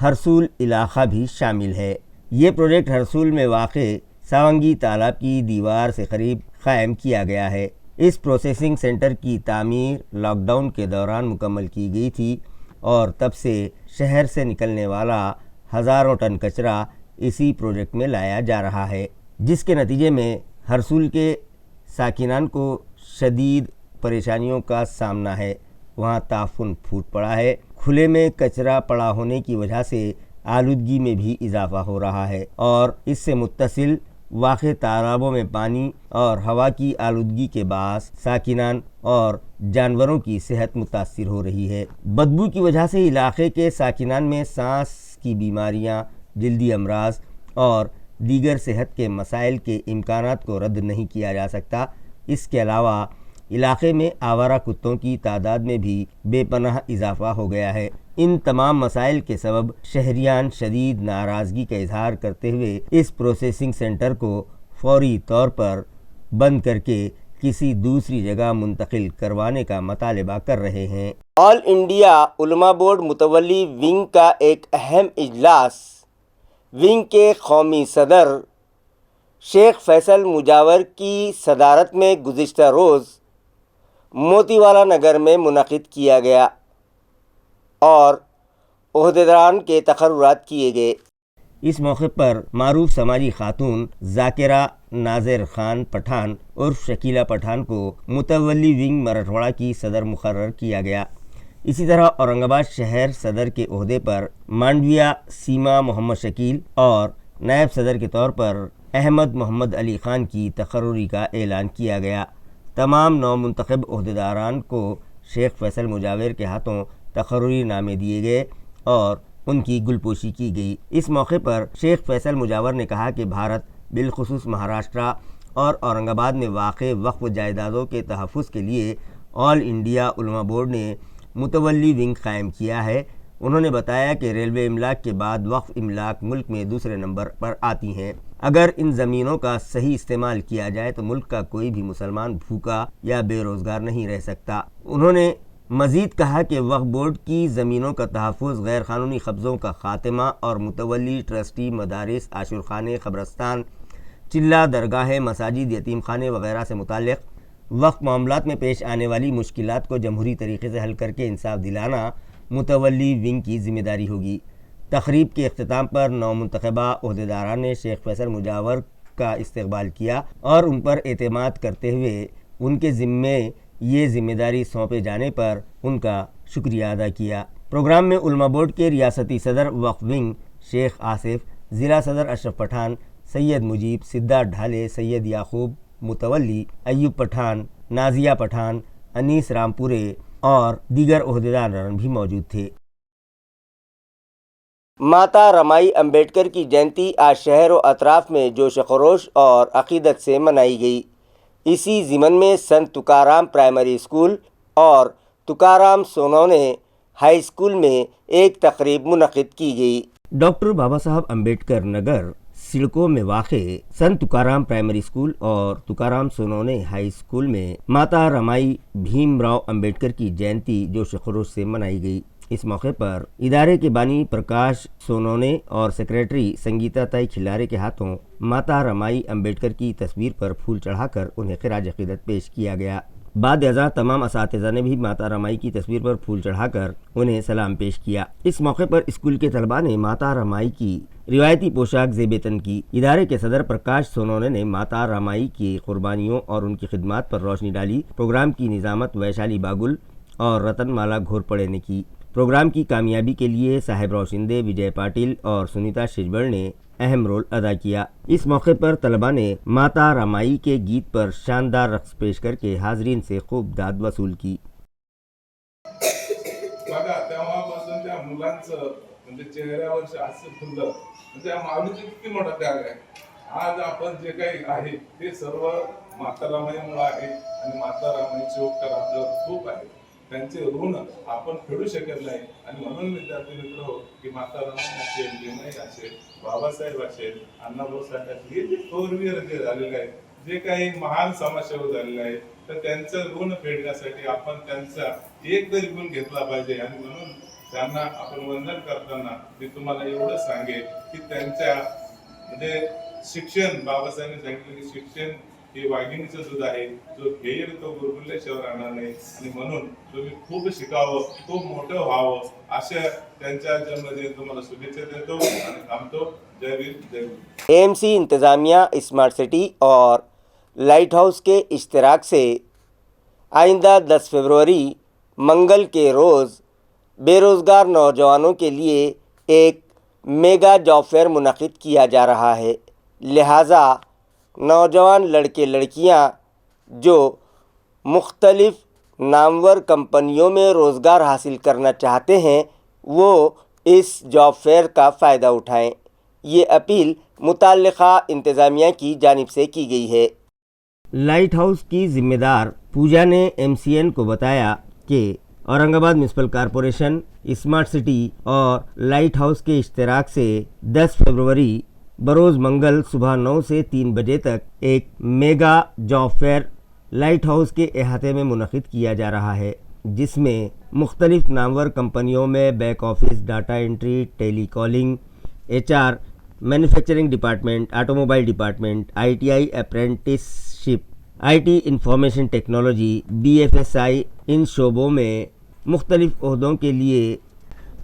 Speaker 1: ہرسول علاقہ بھی شامل ہے۔ یہ پروجیکٹ ہرسول میں واقع ساونگی تالاب کی دیوار سے قریب قائم کیا گیا ہے۔ اس پروسیسنگ سینٹر کی تعمیر لاک ڈاؤن کے دوران مکمل کی گئی تھی، اور تب سے شہر سے نکلنے والا ہزاروں ٹن کچرا اسی پروجیکٹ میں لایا جا رہا ہے، جس کے نتیجے میں ہرسول کے ساکنان کو شدید پریشانیوں کا سامنا ہے۔ وہاں تعفن پھوٹ پڑا ہے، کھلے میں کچرا پڑا ہونے کی وجہ سے آلودگی میں بھی اضافہ ہو رہا ہے، اور اس سے متصل واقع تالابوں میں پانی اور ہوا کی آلودگی کے باعث ساکنان اور جانوروں کی صحت متاثر ہو رہی ہے۔ بدبو کی وجہ سے علاقے کے ساکنان میں سانس کی بیماریاں، جلدی امراض اور دیگر صحت کے مسائل کے امکانات کو رد نہیں کیا جا سکتا۔ اس کے علاوہ علاقے میں آوارہ کتوں کی تعداد میں بھی بے پناہ اضافہ ہو گیا ہے۔ ان تمام مسائل کے سبب شہریان شدید ناراضگی کا اظہار کرتے ہوئے اس پروسیسنگ سینٹر کو فوری طور پر بند کر کے کسی دوسری جگہ منتقل کروانے کا مطالبہ کر رہے ہیں۔ آل انڈیا علماء بورڈ متولی ونگ کا ایک اہم اجلاس ونگ کے قومی صدر شیخ فیصل مجاور کی صدارت میں گزشتہ روز موتی والا نگر میں منعقد کیا گیا اور عہدیداران کے تقررات کیے گئے۔ اس موقع پر معروف سماجی خاتون ذاکرہ ناظر خان پٹھان عرف شکیلہ پٹھان کو متولی ونگ مراٹھواڑہ کی صدر مقرر کیا گیا۔ اسی طرح اورنگ آباد شہر صدر کے عہدے پر مانڈویہ سیما محمد شکیل اور نائب صدر کے طور پر احمد محمد علی خان کی تقرری کا اعلان کیا گیا۔ تمام نو منتخب عہدیداران کو شیخ فیصل مجاور کے ہاتھوں تقرری نامے دیے گئے اور ان کی گلپوشی کی گئی۔ اس موقع پر شیخ فیصل مجاور نے کہا کہ بھارت بالخصوص مہاراشٹرا اور اورنگ آباد میں واقع وقف جائیدادوں کے تحفظ کے لیے آل انڈیا علماء بورڈ نے मुतवल्ली विंग कायम किया है। उन्होंने बताया कि रेलवे इमलाक के बाद वक्फ इमलाक मुल्क में दूसरे नंबर पर आती हैं। अगर इन ज़मीनों का सही इस्तेमाल किया जाए तो मुल्क का कोई भी मुसलमान भूखा या बेरोज़गार नहीं रह सकता। उन्होंने मज़ीद कहा कि वक्फ बोर्ड की ज़मीनों का तहफ़्फ़ुज़, गैर क़ानूनी कब्ज़ों का ख़ात्मा और मुतवल्ली ट्रस्टी मदारिस, आशुरखाने, क़ब्रस्तान, चिल्ला, दरगाहें, मसाजिद, यतीम खाने वगैरह से मुताल्लिक़ वक्फ मामलात में पेश आने वाली मुश्किलात को जमहूरी तरीक़े से हल करके इंसाफ दिलाना मुतवल्ली विंग की ज़िम्मेदारी होगी। तक़रीब के अख्तिताम पर नौमुंतखबा ओहदेदारान ने शेख फैसल मुजावर का इस्तक़बाल किया और उन पर एतमाद करते हुए उनके ज़िम्मे ये ज़िम्मेदारी सौंपे जाने पर उनका शुक्रिया अदा किया। प्रोग्राम में उलमा बोर्ड के रियासती सदर वक्फ विंग शेख आसिफ, ज़िला सदर अशरफ पठान, सैयद मुजीब, सिद्धार्थ ढाले, सैयद याकूब मुतवल्ली, अयूब पठान, नाजिया पठान, अनीस रामपुरे और दीगर ओहदेदार भी मौजूद थे। माता रमाई अम्बेडकर की जयंती आज शहर व अतराफ़ में जोश खरोश और अक़ीदत से मनाई गई। इसी ज़िमन में संत तुकाराम प्राइमरी स्कूल और तुकाराम सोनौने हाई स्कूल में एक तकरीब मुनक़िद की गई। डॉक्टर बाबा साहब अम्बेडकर नगर सिड़कों में वाक़े संत तुकाराम प्राइमरी स्कूल और तुकाराम सोनौने हाई स्कूल में माता रमाई भीमराव अम्बेडकर की जयंती जोश खरोश से मनाई गई। इस मौके पर इदारे के बानी प्रकाश सोनौने और सेक्रेटरी संगीता ताई खिलारे के हाथों माता रमाई अम्बेडकर की तस्वीर पर फूल चढ़ाकर उन्हें खिराज अक़ीदत पेश किया गया। बाद अज़ा तमाम असातिज़ा ने भी माता रमाई की तस्वीर पर फूल चढ़ाकर उन्हें सलाम पेश किया। इस मौके पर स्कूल के तलबा ने माता रमाई की रिवायती पोशाक ज़ेब-ए-तन की। इदारे के सदर प्रकाश सोनौने ने माता रमाई की कुर्बानियों और उनकी खिदमत पर रोशनी डाली। प्रोग्राम की निज़ामत वैशाली बागुल और रतनमाला घोरपड़े ने की। प्रोग्राम की कामयाबी के लिए साहिब राव शिंदे, विजय पाटिल और सुनीता शिजबड़ ने अहम रोल अदा किया। इस मौके पर तलबा ने माता रमाई के गीत पर शानदार रक़्स पेश करके हाजरीन से खूब दाद वसूल की।
Speaker 7: बघा तेव्हापासून त्या मुलांचं म्हणजे चेहऱ्यावर हास्य फुललं, म्हणजे माऊलीचा किती मोठा त्याग आहे। आज आपण जे काही आहे ते सर्व माता रमाईमुळे आहे आणि माता रमाईचे उपकार आपल्यावर खूप आहेत। त्यांचे ऋण आपण फेडू शकत नाही आणि म्हणून विद्यार्थी मित्र हो की माता रमाई असेल, लिमाई असेल, बाबासाहेब असेल, अण्णाभाऊ साठे असेल, हे जे थोरवीर जे झालेले आहेत, जे काही महान समाजसेवक झालेले आहेत, तर त्यांचं ऋण फेडण्यासाठी आपण त्यांचा एक तरी गुण घेतला पाहिजे। आणि म्हणून त्यांना आपण वंदन करताना मी तुम्हाला एवढं सांगेन की त्यांच्या म्हणजे शिक्षण, बाबासाहेबांनी सांगितलं की शिक्षण हे वाघिणीचं दूध आहे, जो घेईल तो गुरगुरल्याशिवाय राहणार नाही आणि म्हणून तुम्ही खूप शिकावं, खूप मोठं व्हावं, अशा त्यांच्या जन्मदिनी तुम्हाला शुभेच्छा देतो आणि थांबतो। जय भीम, जय भीम।
Speaker 1: एएमसी इंतज़ामिया स्मार्ट सिटी और लाइट हाउस के इश्तराक से आइंदा 10 फरवरी मंगल के रोज़ बेरोज़गार नौजवानों के लिए एक मेगा जॉब फेयर मुनक़िद किया जा रहा है। लिहाजा नौजवान लड़के लड़कियां जो मुख्तलिफ़ नामवर कंपनियों में रोज़गार हासिल करना चाहते हैं वो इस जॉब फेयर का फ़ायदा उठाएं। ये अपील मुताल्लिक़ा इंतज़ामिया की जानिब से की गई है। लाइट हाउस की ज़िम्मेदार पूजा ने MCN को बताया कि Aurangabad municipal corporation, smart city और लाइट हाउस के इश्तराक से 10 फरवरी बरोज़ मंगल सुबह 9 से 3 बजे तक एक mega job fair light house के अहाते में मुनक़िद किया जा रहा है, जिसमें मुख्तलिफ़ नामवर कंपनियों में back office, data entry, tele calling, HR, manufacturing department, automobile department, ITI apprenticeship, IT information technology, BFSI, इन शोबों में मुख्तलिफ़ ओहदों के लिए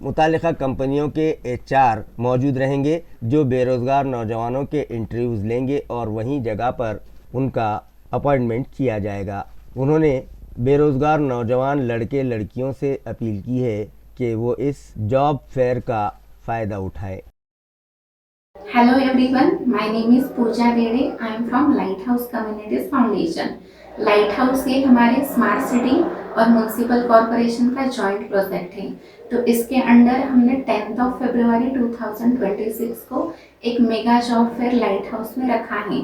Speaker 1: मुतालिका कंपनियों के HR मौजूद रहेंगे जो बेरोज़गार नौजवानों के इंटरव्यूज़ लेंगे और वहीं जगह पर उनका अपॉइंटमेंट किया जाएगा। उन्होंने बेरोज़गार नौजवान लड़के लड़कियों से अपील की है कि वो इस जॉब फेयर का फ़ायदा उठाएं।
Speaker 8: Hello everyone, my name is Pooja Bede. I am from Lighthouse Communities Foundation. Lighthouse ये हमारे स्मार्ट सिटी और म्यूनसिपल कॉरपोरेशन का जॉइंट प्रोजेक्ट है। तो इसके अंडर हमने 10 फरवरी 2026 को एक mega job fair light house में रखा है।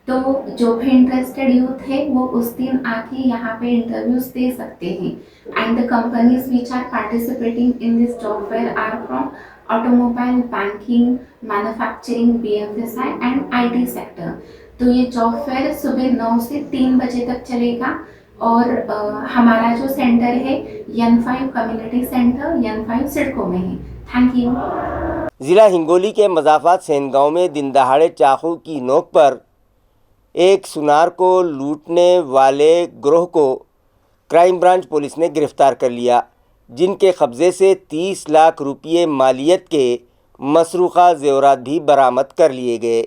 Speaker 8: तो जो भी इंटरेस्टेड यूथ है वो उस दिन आके यहाँ पे इंटरव्यूज दे सकते हैं. And the companies which are participating in this job fair are from automobile, banking, manufacturing, BFSI and IT sector. तो ये जॉब फेयर सुबह 9 से 3 बजे तक चलेगा. और हमारा जो सेंटर है N5 community centre N5 CIDCO में है. Thank you.
Speaker 1: जिला हिंगोली के मजाफात सेन गांव में दिन दहाड़े चाकू की नोक पर एक सुनार को लूटने वाले गिरोह को क्राइम ब्रांच पुलिस ने गिरफ्तार कर लिया, जिनके कब्ज़े से 30 लाख रुपये मालियत के मसरूक़ा ज़ेवरात भी बरामद कर लिए गए.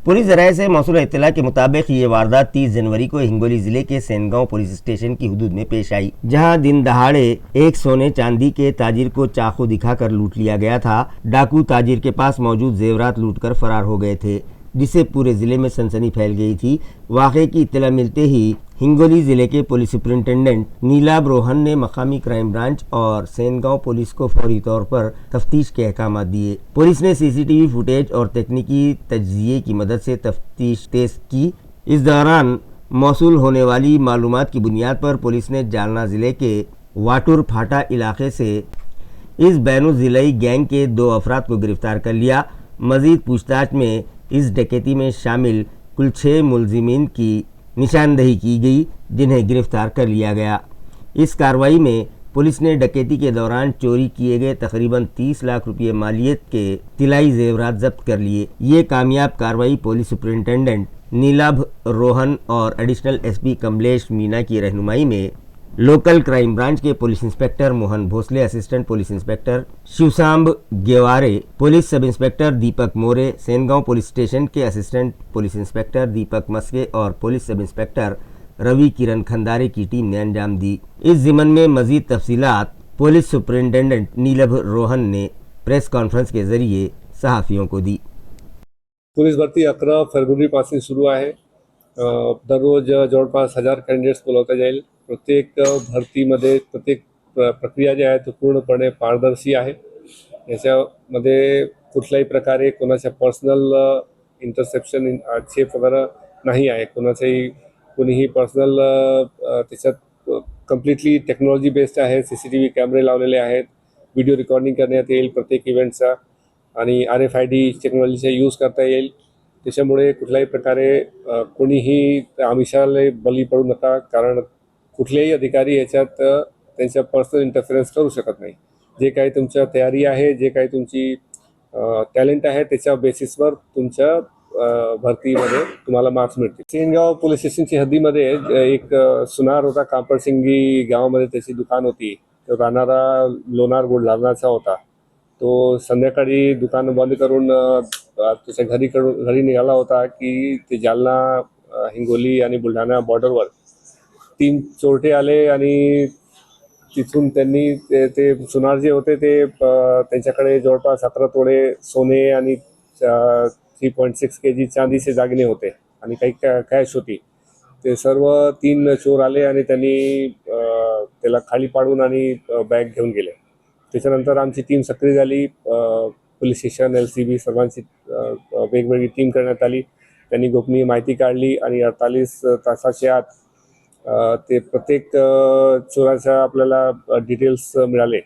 Speaker 1: पुलिस ज़राए से मौसूल इत्तला के मुताबिक ये वारदात 30 जनवरी को हिंगोली ज़िले के सेनगांव पुलिस स्टेशन की हदूद में पेश आई, जहां दिन दहाड़े एक सोने चांदी के ताजिर को चाकू दिखाकर लूट लिया गया था. डाकू ताजिर के पास मौजूद ज़ेवरात लूटकर फरार हो गए थे, जिससे पूरे ज़िले में सनसनी फैल गई थी. वाक़े की इत्तला मिलते ही हिंगोली ज़िले के पुलिस सुपरिटेंडेंट नीलाभ रोहन ने मकामी क्राइम ब्रांच और सेनगांव पुलिस को फौरी तौर पर तफ्तीश के अहकाम दिए. पुलिस ने CCTV फुटेज और तकनीकी तज्ज़िये की मदद से तफ्तीश तेज की. इस दौरान मौसूल होने वाली मालूमात की बुनियाद पर पुलिस ने जालना ज़िले के वाटुर फाटा इलाके से इस बैनुज़िलई गैंग के 2 अफराद को गिरफ्तार कर लिया. मज़ीद पूछताछ में इस डकैती में शामिल कुल 6 मुलजिमीन की निशानदही की गई, जिन्हें गिरफ्तार कर लिया गया. इस कार्रवाई में पुलिस ने डकैती के दौरान चोरी किए गए तकरीबन 30 लाख रुपये मालियत के तिलाई ज़ेवरात जब्त कर लिए. ये कामयाब कार्रवाई पुलिस सुपरिटेंडेंट नीलाभ रोहन और एडिशनल SP कमलेश मीना की रहनुमाई में लोकल क्राइम ब्रांच के police inspector Mohan Bhosale, assistant police inspector Shivsamb Gaware, police sub inspector Deepak More, Sengaon police station के assistant police inspector Deepak Maske और पुलिस सब इंस्पेक्टर रवि किरण खंदारे की टीम ने अंजाम दी. इस ज़िमन में मज़ीद तफसीलात पुलिस सुपरिटेंडेंट नीलाभ रोहन ने प्रेस कॉन्फ्रेंस के जरिए सहाफ़ियों को दी.
Speaker 9: पोलीस भरती 11 फेब्रुवारीपासून सुरू आहे. दररोज जवळपास 1000 कॅन्डिडेट्स बोलवता जाईल. प्रत्येक भरतीमध्ये प्रत्येक प्रक्रिया जी आहे तो पूर्णपणे पारदर्शी आहे. याच्यामध्ये कुठल्याही प्रकारे कोणाच्या पर्सनल इंटरसेप्शन आक्षेप वगैरे नाही आहे. कोणीही पर्सनल त्याच्यात कम्प्लिटली टेक्नॉलॉजी बेस्ड आहे. CCTV कॅमेरे लावलेले आहेत. व्हिडिओ रेकॉर्डिंग करण्यात येईल प्रत्येक इव्हेंटचा आणि RFID टेक्नॉलॉजीचा यूज करता येईल. त्याच्यामुळे कुठल्याही प्रकारे कोणीही आमिषाला बळी पडू नका, कारण कुठलेही अधिकारी याच्यात त्यांच्या पर्सनल इंटरफेरन्स करू शकत नाही. जे काही तुमच्या तयारी आहे, जे काही तुमची टॅलेंट आहे, त्याच्या बेसिसवर तुमच्या भरतीमध्ये तुम्हाला मार्क्स मिळतील. सेनगाव पोलीस स्टेशनच्या हद्दीमध्ये एक सुनार होता. कांपडसिंगी गावामध्ये त्याची दुकान होती. तो राहणारा लोणार बुलढाणाचा होता. तो संध्याकाळी दुकान बंद करून त्याच्या घरी निघाला होता की ते जालना, हिंगोली आणि बुलढाणा बॉर्डरवर 3 चोरटे आले आणि तिथून त्यांनी ते सुनार जे होते ते त्यांच्याकडे जवळपास 17 तोळे सोने आणि 3.6 kg चांदीचे दागिने होते आणि काही कॅश होती. ते सर्व 3 चोर आले आणि त्यांनी त्याला खाली पाडून आणि बॅग घेऊन गेले. त्याच्यानंतर आमची टीम सक्रिय झाली. पोलीस स्टेशन, LCB सर्वांची वेगवेगळी टीम करण्यात आली. त्यांनी गोपनीय माहिती काढली आणि 48 तासाच्या आत ते प्रत्येक चोराच्या आपल्याला डिटेल्स मिळाले.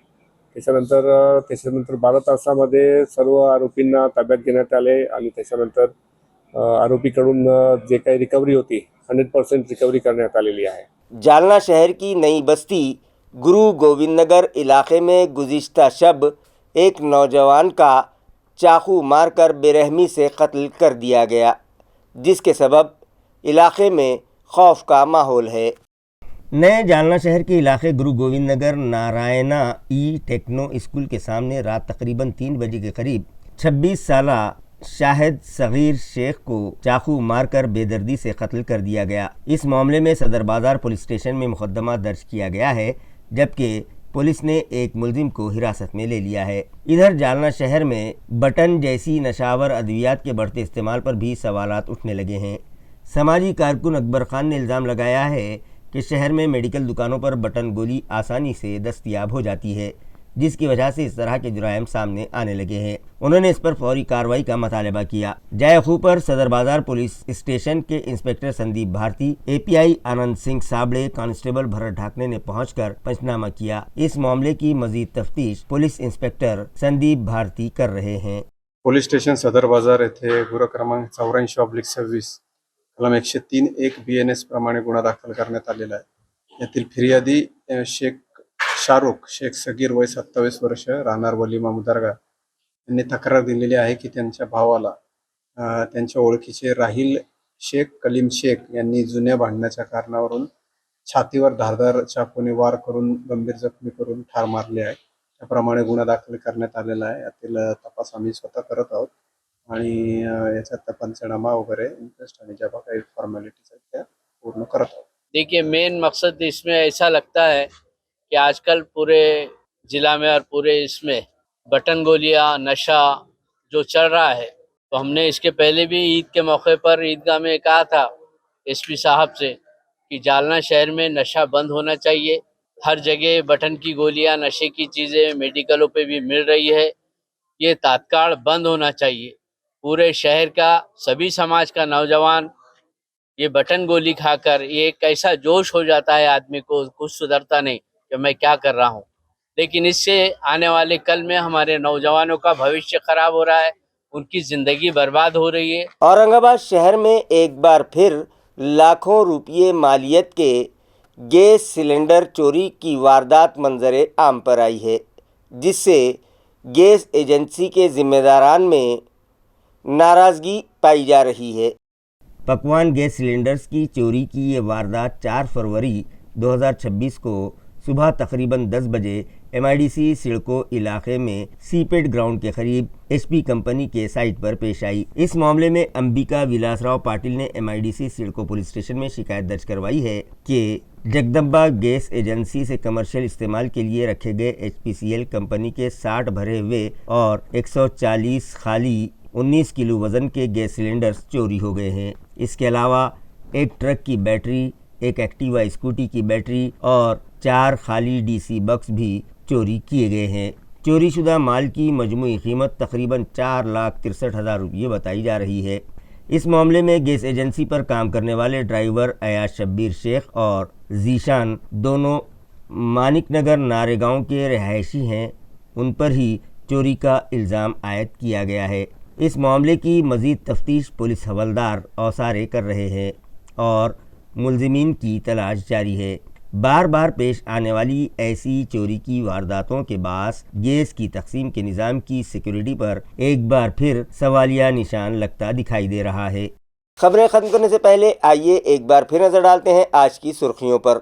Speaker 9: त्याच्यानंतर 12 तासामध्ये सर्व आरोपींना ताब्यात घेण्यात आले आणि त्याच्यानंतर आरोपीकडून जे काही रिकव्हरी होती 100% रिकव्हरी करण्यात आलेली आहे.
Speaker 1: जालना शहर की नई बस्ती गुरु गोविंद नगर इलाके में गुज़िश्ता शब एक नौजवान का चाकू मारकर बेरहमी से कत्ल कर दिया गया, जिसके सबब इलाके में खौफ का माहौल है. नए जालना शहर के इलाके गुरु गोविंद नगर नारायणा टेक्नो स्कूल के सामने रात तकरीबन 3 बजे के करीब 26 साला शाहिद सगीर शेख को चाकू मारकर बेदर्दी से कत्ल कर दिया गया. इस मामले में सदर बाज़ार पुलिस स्टेशन में मुकदमा दर्ज किया गया है, जबकि पुलिस ने एक मुलजिम को हिरासत में ले लिया है. इधर जालना शहर में बटन जैसी नशावर अद्वियात के बढ़ते इस्तेमाल पर भी सवालात उठने लगे हैं. समाजी कारकुन अकबर खान ने इल्ज़ाम लगाया है कि शहर में मेडिकल दुकानों पर बटन गोली आसानी से दस्तयाब हो जाती है, जिस की वजह से इस तरह के जुराइम सामने आने लगे हैं। उन्होंने इस पर फौरी कार्रवाई का मुतालबा किया। जायखू पर सदर बाजार पुलिस स्टेशन के inspector Sandeep Bharti, API Anand Singh Sabde, constable Bharat ढाकने ने पहुंचकर पंचनामा किया। इस मामले की मजीद तफ्तीश पुलिस इंस्पेक्टर संदीप भारती कर रहे हैं।
Speaker 10: पोलीस स्टेशन सदर बाजार येथे गुन्हा क्रमांक 84/26 कलम 103(1) BNS प्रमाणे गुन्हा दाखल करण्यात आलेला आहे। यातील फिर्यादी शेख शाहरुख शेख सगीर वय 27 वर्ष राहणार वलिमा मुदारगा यांनी तक्रार दिलेली आहे की त्यांच्या भावाला त्यांच्या ओळखीचे राहिल शेख कलीम शेख यांनी जुन्या भांडणाच्या कारणावरून छातीवर धारदार चाकूने वार करून गंभीर जखमी करून ठार मारले आहे। त्याप्रमाणे गुन्हा दाखल करण्यात आलेला आहे। यातील तपास आम्ही स्वतः करत आहोत आणि याच्यात पंचनामा वगैरे इंटरेस्ट आणि ज्या काही फॉर्मॅलिटीज आहेत त्या पूर्ण करत आहोत।
Speaker 11: देखिए, मेन मकसद इसमें ऐसा लगता है कि आजकल पूरे जिला में और पूरे इसमें बटन गोलियां नशा जो चल रहा है, तो हमने इसके पहले भी ईद के मौके पर ईदगाह में कहा था एसपी साहब से कि जालना शहर में नशा बंद होना चाहिए। हर जगह बटन की गोलियां नशे की चीज़ें मेडिकलों पे भी मिल रही है, ये तात्काल बंद होना चाहिए। पूरे शहर का सभी समाज का नौजवान ये बटन गोली खाकर ये एक ऐसा जोश हो जाता है आदमी को, कुछ सुधरता नहीं कि मैं क्या कर रहा हूँ। लेकिन इससे आने वाले कल में हमारे नौजवानों का भविष्य खराब हो रहा है, उनकी जिंदगी बर्बाद हो रही है।
Speaker 1: औरंगाबाद शहर में एक बार फिर लाखों रुपये मालियत के गैस सिलेंडर चोरी की वारदात मंजरे आम पर आई है, जिससे गैस एजेंसी के जिम्मेदारान में नाराज़गी पाई जा रही है। पकवान गैस सिलेंडर्स की चोरी की ये वारदात 4 फरवरी 2026 को सुबह तकरीबन 10 बजे MIDC सिड़को इलाके में सीपेट ग्राउंड के करीब HP कंपनी के साइट पर पेश आई। इस मामले में अंबिका विलासराव पाटिल ने MIDC सिड़को पुलिस स्टेशन में शिकायत दर्ज करवाई है कि जगदम्बा गैस एजेंसी से कमर्शियल इस्तेमाल के लिए रखे गए HPCL कंपनी के 60 भरे हुए और 140 खाली 19 किलो वज़न के गैस सिलेंडर्स चोरी हो गए हैं। इसके अलावा एक ट्रक की बैटरी, एक एक्टिवा स्कूटी की बैटरी और 4 खाली DC बक्स भी चोरी किए गए हैं। चोरी शुदा माल की मजमूई कीमत तकरीबन 4,63,000 रुपये बताई जा रही है। इस मामले में गैस एजेंसी पर काम करने वाले ड्राइवर अयाज शब्बीर शेख और जीशान दोनों मानिक नगर नारेगांव के रहायशी हैं, उन पर ही चोरी का इल्ज़ाम आयद किया गया है। इस मामले की मज़ीद तफ्तीश पुलिस हवलदार औसारे कर रहे हैं और मुलजिमीन की तलाश जारी है। बार बार पेश आने वाली ऐसी चोरी की वारदातों के बास गैस की तकसीम के निज़ाम की सिक्योरिटी पर एक बार फिर सवालिया निशान लगता दिखाई दे रहा है। खबरें ख़त्म करने से पहले आइए एक बार फिर नज़र डालते हैं आज की सुर्खियों पर।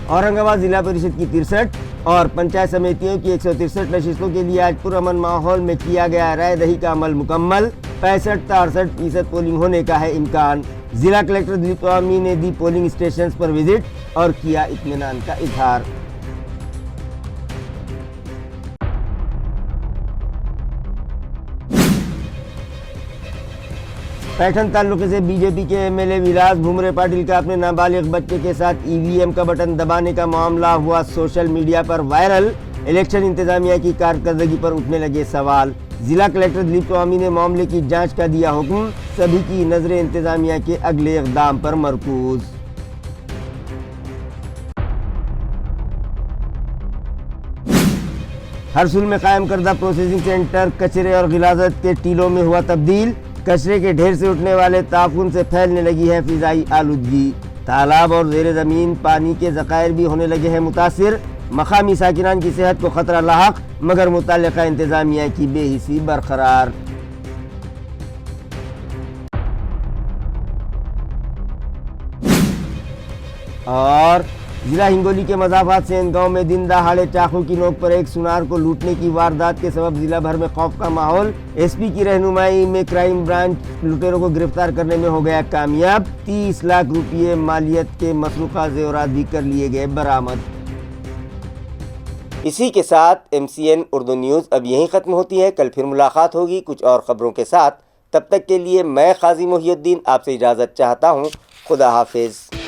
Speaker 1: औरंगाबाद जिला परिषद की 63 और पंचायत समितियों की 163 नशिस्तों के लिए आज पुरअमन माहौल में किया गया राय दही का अमल मुकम्मल। 65-68% पोलिंग होने का है इम्कान। जिला कलेक्टर दिलीप स्वामी ने दी पोलिंग स्टेशन पर विजिट और किया इत्मीनान का इजहार। पैठन तालुके से बीजेपी के MLA विलास भुमरे पाटिल का अपने नाबालिग बच्चे के साथ EVM का बटन दबाने का मामला हुआ सोशल मीडिया पर वायरल। इलेक्शन इंतजामिया की कारकर्दगी पर उठने लगे सवाल। जिला कलेक्टर दिलीप स्वामी ने मामले की जांच का दिया हुक्म। सभी की नजरें इंतजामिया के अगले इक़दाम पर मरकूज। हरसुल में कायम करदा प्रोसेसिंग सेंटर कचरे और गिलाजत के टीलों में हुआ तब्दील। कचरे के ढेर से उठने वाले ताफून से फैलने लगी है फिजाई आलूदगी। तालाब और ज़ेर ज़मीन पानी के ज़खायर भी होने लगे हैं मुतासिर। मकामी साकिनान की सेहत को खतरा लाहक, मगर मुतल्लिका इंतजामिया की बेहिसी बरकरार। और जिला हिंगोली के मजाफात सेन गांव में दिन दहाड़े चाकू की नोक पर एक सुनार को लूटने की वारदात के सबब जिला भर में खौफ का माहौल। SP की रहनुमाई में क्राइम ब्रांच लुटेरों को गिरफ्तार करने में हो गया कामयाब। 30 लाख रुपये मालियत के मसरूका जेवरात भी कर लिए गए बरामद। इसी के साथ MCN उर्दू न्यूज़ अब यहीं ख़त्म होती है। कल फिर मुलाकात होगी कुछ और ख़बरों के साथ। तब तक के लिए मैं काजी मोहिउद्दीन आपसे इजाज़त चाहता हूँ। खुदा हाफिज़।